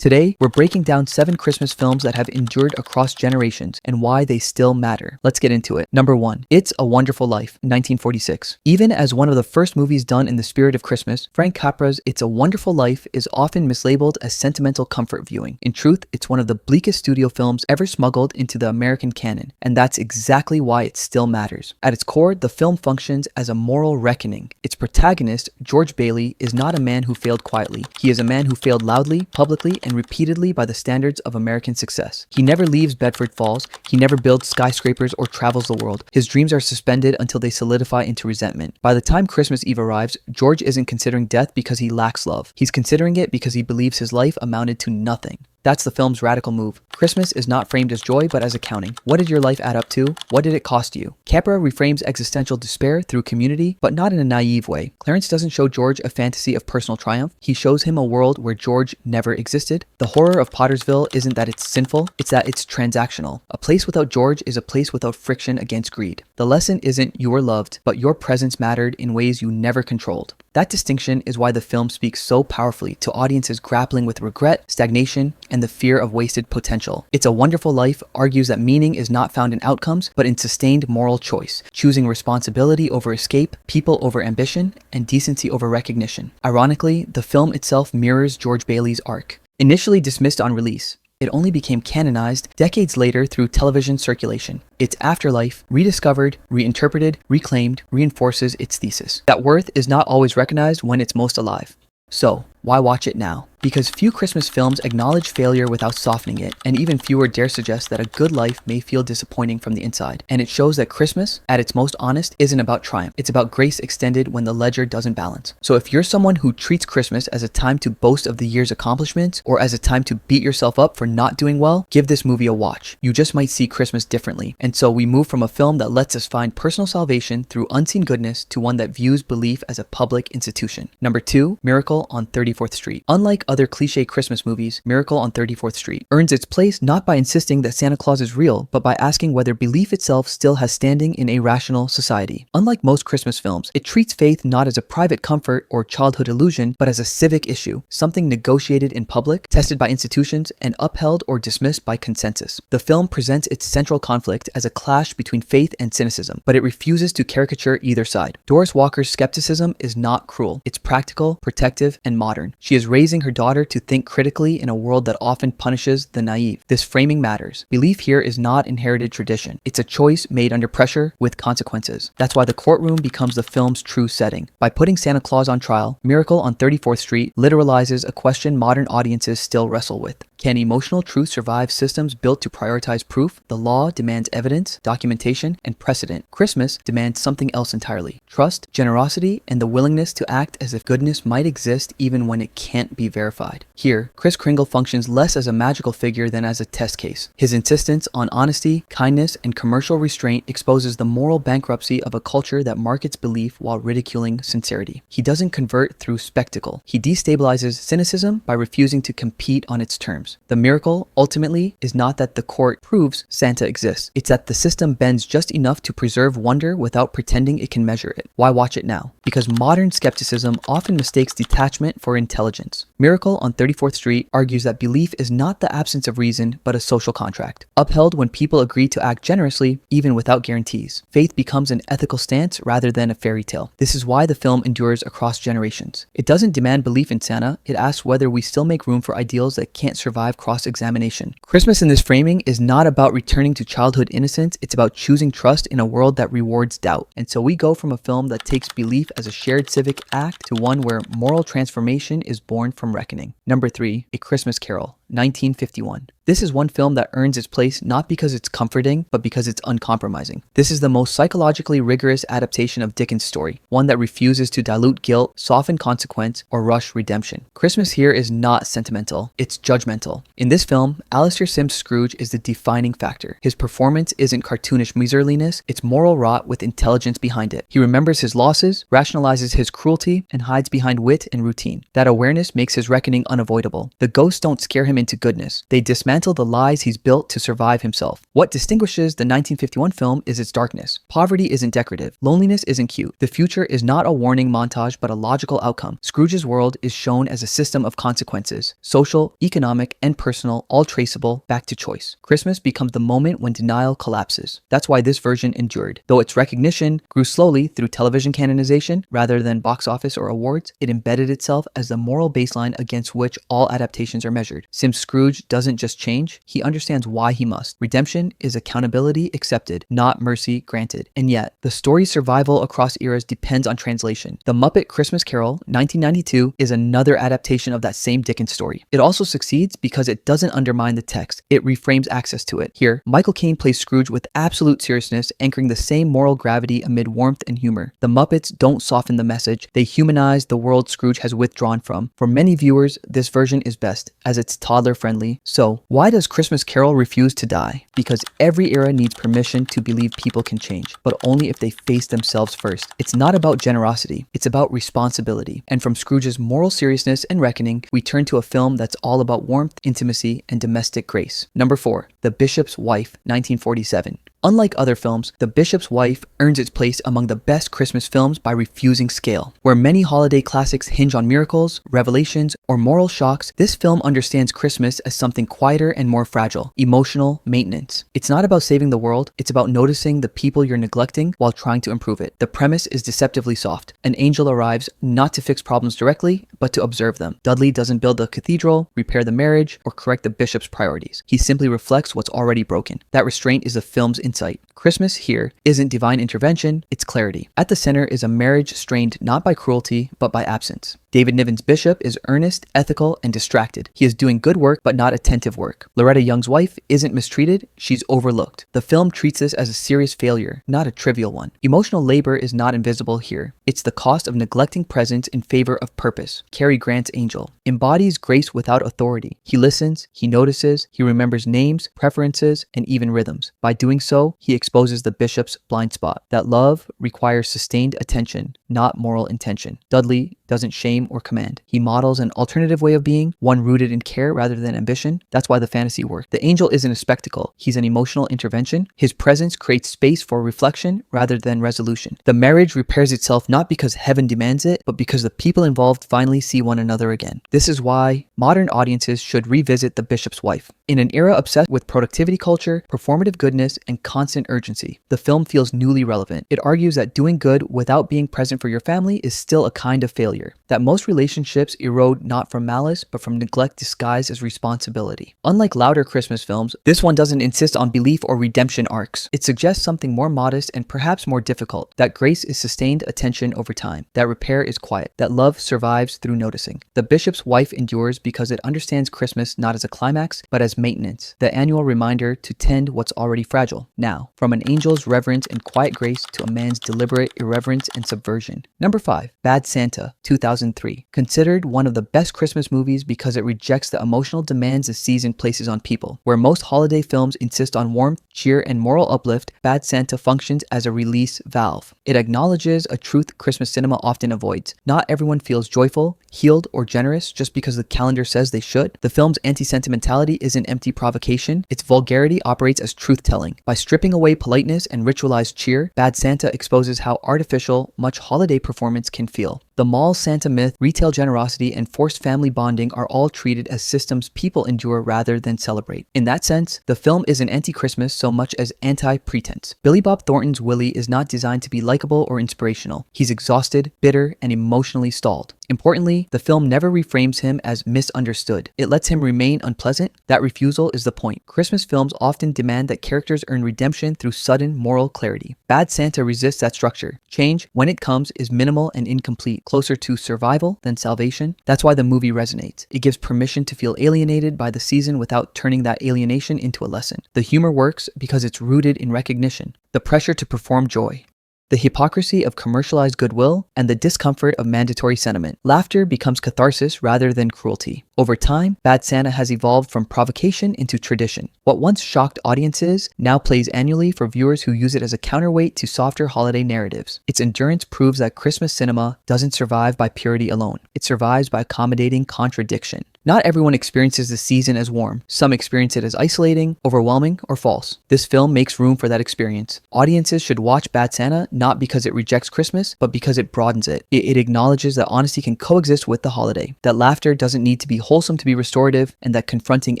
Today, we're breaking down 7 Christmas films that have endured across generations and why they still matter. Let's get into it. Number 1. It's a Wonderful Life, 1946. Even as one of the first movies done in the spirit of Christmas, Frank Capra's It's a Wonderful Life is often mislabeled as sentimental comfort viewing. In truth, it's one of the bleakest studio films ever smuggled into the American canon, and that's exactly why it still matters. At its core, the film functions as a moral reckoning. Its protagonist, George Bailey, is not a man who failed quietly. He is a man who failed loudly, publicly, and repeatedly by the standards of American success. He never leaves Bedford Falls, he never builds skyscrapers or travels the world. His dreams are suspended until they solidify into resentment. By the time Christmas Eve arrives, George isn't considering death because he lacks love. He's considering it because he believes his life amounted to nothing. That's the film's radical move. Christmas is not framed as joy, but as accounting. What did your life add up to? What did it cost you? Capra reframes existential despair through community, but not in a naive way. Clarence doesn't show George a fantasy of personal triumph. He shows him a world where George never existed. The horror of Pottersville isn't that it's sinful, it's that it's transactional. A place without George is a place without friction against greed. The lesson isn't you were loved, but your presence mattered in ways you never controlled. That distinction is why the film speaks so powerfully to audiences grappling with regret, stagnation, and the fear of wasted potential. It's a Wonderful Life argues that meaning is not found in outcomes, but in sustained moral choice, choosing responsibility over escape, people over ambition, and decency over recognition. Ironically, the film itself mirrors George Bailey's arc. Initially dismissed on release, it only became canonized decades later through television circulation. Its afterlife, rediscovered, reinterpreted, reclaimed, reinforces its thesis that worth is not always recognized when it's most alive. So, why watch it now? Because few Christmas films acknowledge failure without softening it, and even fewer dare suggest that a good life may feel disappointing from the inside. And it shows that Christmas, at its most honest, isn't about triumph. It's about grace extended when the ledger doesn't balance. So if you're someone who treats Christmas as a time to boast of the year's accomplishments, or as a time to beat yourself up for not doing well, give this movie a watch. You just might see Christmas differently. And so we move from a film that lets us find personal salvation through unseen goodness to one that views belief as a public institution. Number 2, Miracle on 34th Street. Unlike other cliche Christmas movies, Miracle on 34th Street earns its place not by insisting that Santa Claus is real, but by asking whether belief itself still has standing in a rational society. Unlike most Christmas films, it treats faith not as a private comfort or childhood illusion, but as a civic issue, something negotiated in public, tested by institutions, and upheld or dismissed by consensus. The film presents its central conflict as a clash between faith and cynicism, but it refuses to caricature either side. Doris Walker's skepticism is not cruel. It's practical, protective, and modern. She is raising her daughter to think critically in a world that often punishes the naive. This framing matters. Belief here is not inherited tradition. It's a choice made under pressure with consequences. That's why the courtroom becomes the film's true setting. By putting Santa Claus on trial, Miracle on 34th Street literalizes a question modern audiences still wrestle with. Can emotional truth survive systems built to prioritize proof? The law demands evidence, documentation, and precedent. Christmas demands something else entirely. Trust, generosity, and the willingness to act as if goodness might exist even when it can't be verified. Here, Kris Kringle functions less as a magical figure than as a test case. His insistence on honesty, kindness, and commercial restraint exposes the moral bankruptcy of a culture that markets belief while ridiculing sincerity. He doesn't convert through spectacle. He destabilizes cynicism by refusing to compete on its terms. The miracle, ultimately, is not that the court proves Santa exists. It's that the system bends just enough to preserve wonder without pretending it can measure it. Why watch it now? Because modern skepticism often mistakes detachment for intelligence. Miracle on 34th Street argues that belief is not the absence of reason, but a social contract, upheld when people agree to act generously, even without guarantees. Faith becomes an ethical stance rather than a fairy tale. This is why the film endures across generations. It doesn't demand belief in Santa, it asks whether we still make room for ideals that can't survive cross-examination. Christmas in this framing is not about returning to childhood innocence, it's about choosing trust in a world that rewards doubt. And so we go from a film that takes belief as a shared civic act to one where moral transformation is born from reckoning. Number 3, A Christmas Carol, 1951. This is one film that earns its place not because it's comforting, but because it's uncompromising. This is the most psychologically rigorous adaptation of Dickens' story, one that refuses to dilute guilt, soften consequence, or rush redemption. Christmas here is not sentimental, it's judgmental. In this film, Alastair Sim's Scrooge is the defining factor. His performance isn't cartoonish miserliness, it's moral rot with intelligence behind it. He remembers his losses, rationalizes his cruelty, and hides behind wit and routine. That awareness makes his reckoning unavoidable. The ghosts don't scare him into goodness. They dismantle dismantle the lies he's built to survive himself. What distinguishes the 1951 film is its darkness. Poverty isn't decorative. Loneliness isn't cute. The future is not a warning montage, but a logical outcome. Scrooge's world is shown as a system of consequences, social, economic, and personal, all traceable back to choice. Christmas becomes the moment when denial collapses. That's why this version endured. Though its recognition grew slowly through television canonization rather than box office or awards, it embedded itself as the moral baseline against which all adaptations are measured. Since Scrooge doesn't just change, he understands why he must. Redemption is accountability accepted, not mercy granted. And yet, the story's survival across eras depends on translation. The Muppet Christmas Carol, 1992, is another adaptation of that same Dickens story. It also succeeds because it doesn't undermine the text. It reframes access to it. Here, Michael Caine plays Scrooge with absolute seriousness, anchoring the same moral gravity amid warmth and humor. The Muppets don't soften the message. They humanize the world Scrooge has withdrawn from. For many viewers, this version is best, as it's toddler-friendly. So, why does Christmas Carol refuse to die? Because every era needs permission to believe people can change, but only if they face themselves first. It's not about generosity, it's about responsibility. And from Scrooge's moral seriousness and reckoning, we turn to a film that's all about warmth, intimacy, and domestic grace. Number 4, The Bishop's Wife, 1947. Unlike other films, The Bishop's Wife earns its place among the best Christmas films by refusing scale. Where many holiday classics hinge on miracles, revelations, or moral shocks, this film understands Christmas as something quieter and more fragile, emotional maintenance. It's not about saving the world, it's about noticing the people you're neglecting while trying to improve it. The premise is deceptively soft. An angel arrives not to fix problems directly, but to observe them. Dudley doesn't build the cathedral, repair the marriage, or correct the bishop's priorities. He simply reflects what's already broken. That restraint is the film's insight. Christmas here isn't divine intervention, it's clarity. At the center is a marriage strained not by cruelty, but by absence. David Niven's bishop is earnest, ethical, and distracted. He is doing good work, but not attentive work. Loretta Young's wife isn't mistreated, she's overlooked. The film treats this as a serious failure, not a trivial one. Emotional labor is not invisible here. It's the cost of neglecting presence in favor of purpose. Cary Grant's angel embodies grace without authority. He listens, he notices, he remembers names, preferences, and even rhythms. By doing so, he exposes the bishop's blind spot. That love requires sustained attention, not moral intention. Dudley doesn't shame or command. He models an alternative way of being, one rooted in care rather than ambition. That's why the fantasy works. The angel isn't a spectacle. He's an emotional intervention. His presence creates space for reflection rather than resolution. The marriage repairs itself not because heaven demands it, but because the people involved finally see one another again. This is why modern audiences should revisit The Bishop's Wife. In an era obsessed with productivity culture, performative goodness, and constant urgency, the film feels newly relevant. It argues that doing good without being present for your family is still a kind of failure. That most relationships erode not from malice, but from neglect disguised as responsibility. Unlike louder Christmas films, this one doesn't insist on belief or redemption arcs. It suggests something more modest and perhaps more difficult. That grace is sustained attention over time. That repair is quiet. That love survives through noticing. The Bishop's Wife endures because it understands Christmas not as a climax, but as maintenance. The annual reminder to tend what's already fragile. Now, from an angel's reverence and quiet grace to a man's deliberate irreverence and subversion. Number 5, Bad Santa, 2003. Considered one of the best Christmas movies because it rejects the emotional demands the season places on people. Where most holiday films insist on warmth, cheer, and moral uplift, Bad Santa functions as a release valve. It acknowledges a truth Christmas cinema often avoids. Not everyone feels joyful, healed, or generous just because the calendar says they should. The film's anti-sentimentality isn't empty provocation. Its vulgarity operates as truth-telling. By stripping away politeness and ritualized cheer, Bad Santa exposes how artificial much holiday performance can feel. The mall Santa myth, retail generosity, and forced family bonding are all treated as systems people endure rather than celebrate. In that sense, the film isn't anti-Christmas so much as anti-pretense. Billy Bob Thornton's Willie is not designed to be likable or inspirational. He's exhausted, bitter, and emotionally stalled. Importantly, the film never reframes him as misunderstood. It lets him remain unpleasant. That refusal is the point. Christmas films often demand that characters earn redemption through sudden moral clarity. Bad Santa resists that structure. Change, when it comes, is minimal and incomplete, closer to survival than salvation. That's why the movie resonates. It gives permission to feel alienated by the season without turning that alienation into a lesson. The humor works because it's rooted in recognition, the pressure to perform joy. the hypocrisy of commercialized goodwill, and the discomfort of mandatory sentiment. Laughter becomes catharsis rather than cruelty. Over time, Bad Santa has evolved from provocation into tradition. What once shocked audiences now plays annually for viewers who use it as a counterweight to softer holiday narratives. Its endurance proves that Christmas cinema doesn't survive by purity alone. It survives by accommodating contradiction. Not everyone experiences the season as warm. Some experience it as isolating, overwhelming, or false. This film makes room for that experience. Audiences should watch Bad Santa not because it rejects Christmas, but because it broadens it. It acknowledges that honesty can coexist with the holiday, that laughter doesn't need to be wholesome to be restorative, and that confronting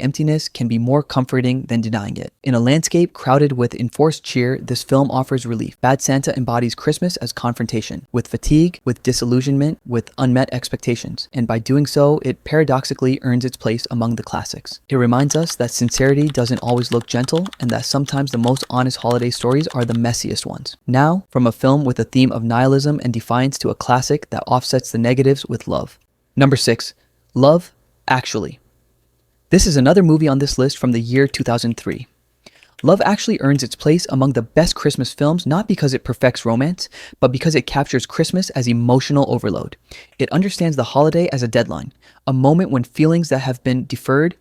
emptiness can be more comforting than denying it. In a landscape crowded with enforced cheer, this film offers relief. Bad Santa embodies Christmas as confrontation, with fatigue, with disillusionment, with unmet expectations, and by doing so, it paradoxically earns its place among the classics. It reminds us that sincerity doesn't always look gentle, and that sometimes the most honest holiday stories are the messiest ones. Now, from a film with a theme of nihilism and defiance to a classic that offsets the negatives with love. Number 6. Love, Actually. This is another movie on this list from the year 2003. Love Actually earns its place among the best Christmas films not because it perfects romance, but because it captures Christmas as emotional overload. It understands the holiday as a deadline, a moment when feelings that have been deferred,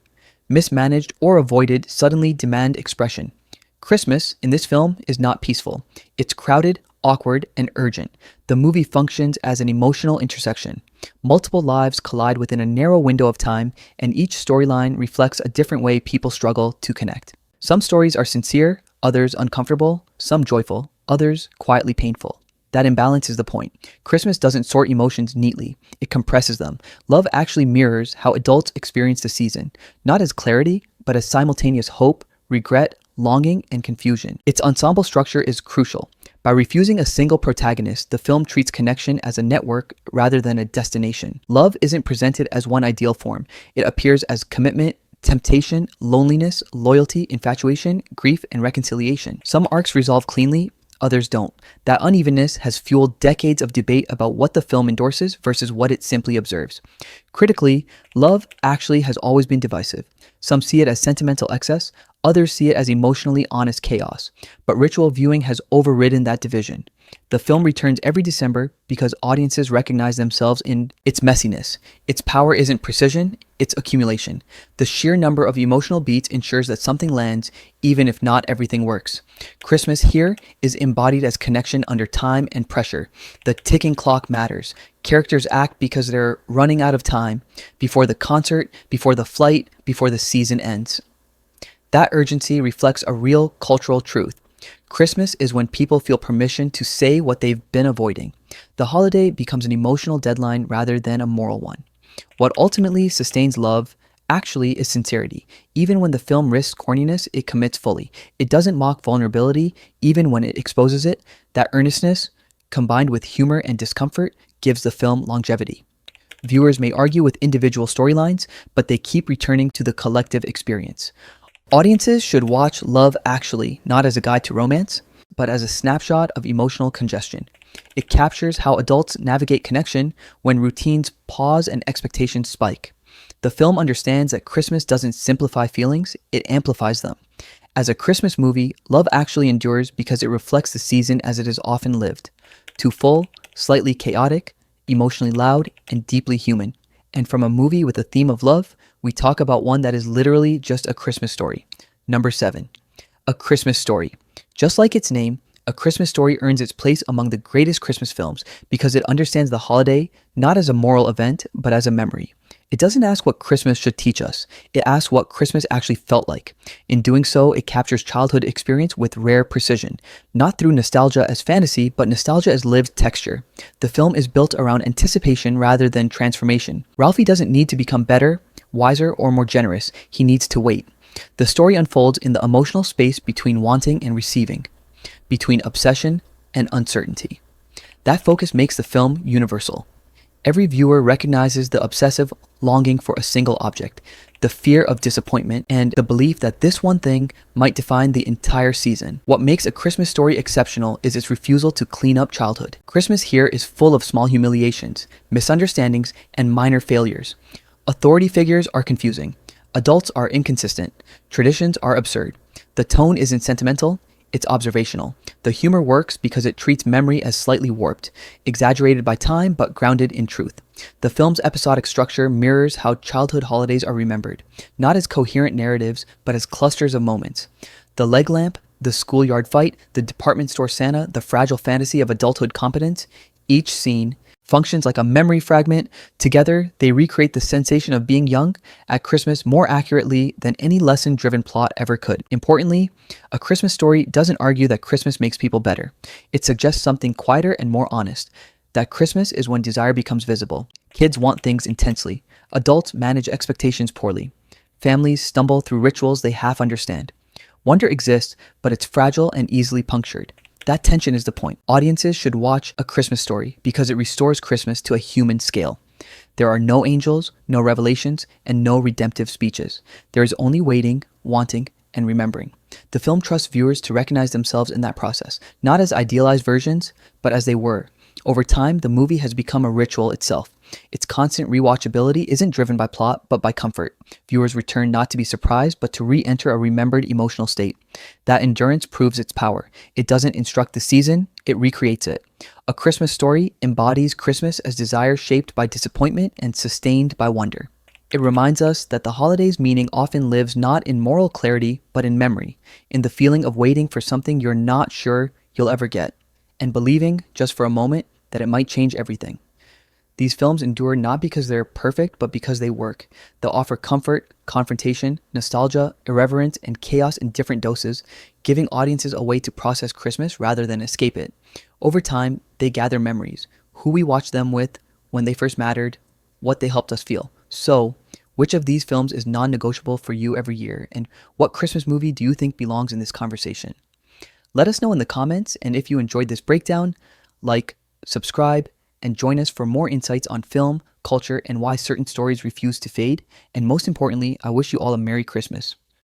mismanaged, or avoided suddenly demand expression. Christmas, in this film, is not peaceful. It's crowded, awkward, and urgent. The movie functions as an emotional intersection. Multiple lives collide within a narrow window of time, and each storyline reflects a different way people struggle to connect. Some stories are sincere, others uncomfortable, some joyful, others quietly painful. That imbalance is the point. Christmas doesn't sort emotions neatly. It compresses them. Love Actually mirrors how adults experience the season, not as clarity, but as simultaneous hope, regret, longing, and confusion. Its ensemble structure is crucial. By refusing a single protagonist, the film treats connection as a network rather than a destination. Love isn't presented as one ideal form. It appears as commitment, temptation, loneliness, loyalty, infatuation, grief, and reconciliation. Some arcs resolve cleanly, others don't. That unevenness has fueled decades of debate about what the film endorses versus what it simply observes. Critically, Love Actually has always been divisive. Some see it as sentimental excess, others see it as emotionally honest chaos. But ritual viewing has overridden that division. The film returns every December because audiences recognize themselves in its messiness. Its power isn't precision, it's accumulation. The sheer number of emotional beats ensures that something lands, even if not everything works. Christmas here is embodied as connection under time and pressure. The ticking clock matters. Characters act because they're running out of time, before the concert, before the flight, before the season ends. That urgency reflects a real cultural truth. Christmas is when people feel permission to say what they've been avoiding. The holiday becomes an emotional deadline rather than a moral one. What ultimately sustains Love Actually is sincerity. Even when the film risks corniness, it commits fully. It doesn't mock vulnerability, even when it exposes it. That earnestness, combined with humor and discomfort, gives the film longevity. Viewers may argue with individual storylines, but they keep returning to the collective experience. Audiences should watch Love Actually not as a guide to romance, but as a snapshot of emotional congestion. It captures how adults navigate connection when routines pause and expectations spike. The film understands that Christmas doesn't simplify feelings, it amplifies them. As a Christmas movie, Love Actually endures because it reflects the season as it is often lived. Too full, slightly chaotic, emotionally loud, and deeply human. And from a movie with a theme of love, we talk about one that is literally just a Christmas story. Number 7. A Christmas Story. Just like its name, A Christmas Story earns its place among the greatest Christmas films because it understands the holiday not as a moral event, but as a memory. It doesn't ask what Christmas should teach us. It asks what Christmas actually felt like. In doing so, it captures childhood experience with rare precision, not through nostalgia as fantasy, but nostalgia as lived texture. The film is built around anticipation rather than transformation. Ralphie doesn't need to become better, wiser, or more generous. He needs to wait. The story unfolds in the emotional space between wanting and receiving, between obsession and uncertainty. That focus makes the film universal. Every viewer recognizes the obsessive longing for a single object, the fear of disappointment, and the belief that this one thing might define the entire season. What makes A Christmas Story exceptional is its refusal to clean up childhood. Christmas here is full of small humiliations, misunderstandings, and minor failures. Authority figures are confusing. Adults are inconsistent. Traditions are absurd. The tone isn't sentimental, It's observational. The humor works because it treats memory as slightly warped, exaggerated by time but grounded in truth. The film's episodic structure mirrors how childhood holidays are remembered, not as coherent narratives, but as clusters of moments. The leg lamp, the schoolyard fight, the department store Santa, the fragile fantasy of adulthood competence, each scene functions like a memory fragment. Together, they recreate the sensation of being young at Christmas more accurately than any lesson-driven plot ever could. Importantly, A Christmas Story doesn't argue that Christmas makes people better. It suggests something quieter and more honest, that Christmas is when desire becomes visible. Kids want things intensely. Adults manage expectations poorly. Families stumble through rituals they half understand. Wonder exists, but it's fragile and easily punctured. That tension is the point. Audiences should watch A Christmas Story because it restores Christmas to a human scale. There are no angels, no revelations, and no redemptive speeches. There is only waiting, wanting, and remembering. The film trusts viewers to recognize themselves in that process, not as idealized versions, but as they were. Over time, the movie has become a ritual itself. Its constant rewatchability isn't driven by plot, but by comfort. Viewers return not to be surprised, but to re-enter a remembered emotional state. That endurance proves its power. It doesn't instruct the season, it recreates it. A Christmas Story embodies Christmas as desire shaped by disappointment and sustained by wonder. It reminds us that the holiday's meaning often lives not in moral clarity, but in memory, in the feeling of waiting for something you're not sure you'll ever get, and believing, just for a moment, that it might change everything. These films endure not because they're perfect, but because they work. They'll offer comfort, confrontation, nostalgia, irreverence, and chaos in different doses, giving audiences a way to process Christmas rather than escape it. Over time, they gather memories, who we watched them with, when they first mattered, what they helped us feel. So, which of these films is non-negotiable for you every year, and what Christmas movie do you think belongs in this conversation? Let us know in the comments, and if you enjoyed this breakdown, like, subscribe, and join us for more insights on film, culture, and why certain stories refuse to fade. And most importantly, I wish you all a Merry Christmas.